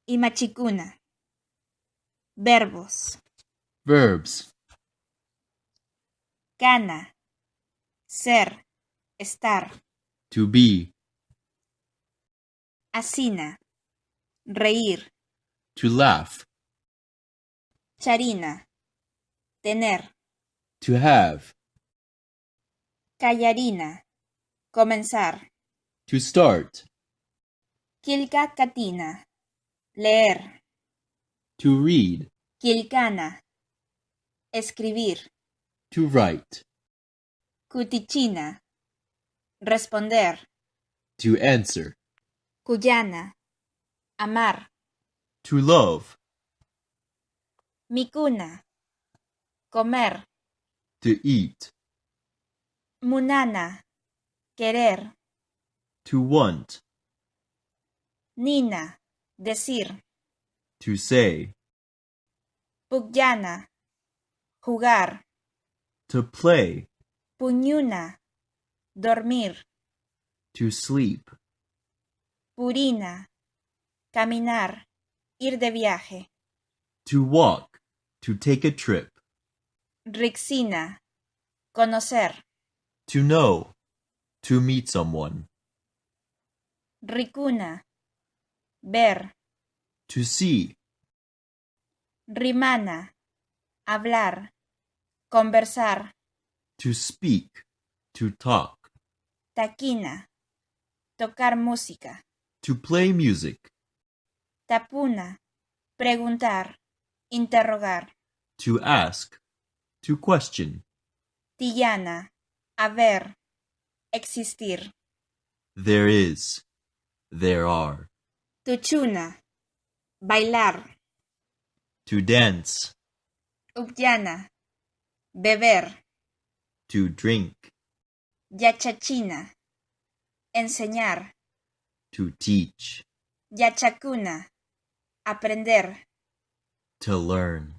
Imachikkuna. Verbos. Verbs. Gana. Ser. Estar. To be. Asina. Reír. To laugh. Charina. Tener. To have. Callarina. Comenzar. To start. Kilka katina. Leer. To read. Kilkana. Escribir. To write. Kutichina. Responder. To answer. Kuyana. Amar. To love. Mikuna. Comer. To eat. Munana. Querer. To want. Nina. Decir. To say. Pugyana. Jugar. To play. Puñuna. Dormir. To sleep. Purina. Caminar. Ir de viaje. To walk. To take a trip. Rixina. Conocer. To know. To meet someone. Ricuna. Ver. To see. Rimana. Hablar. Conversar. To speak. To talk. Taquina. Tocar música. To play music. Tapuna. Preguntar. Interrogar. To ask. To question. Tillana. Haber. Existir. There is. There are. Tuchuna. Bailar. To dance. Ubyana. Beber. To drink. Yachachina. Enseñar. To teach. Yachakuna. Aprender. To learn.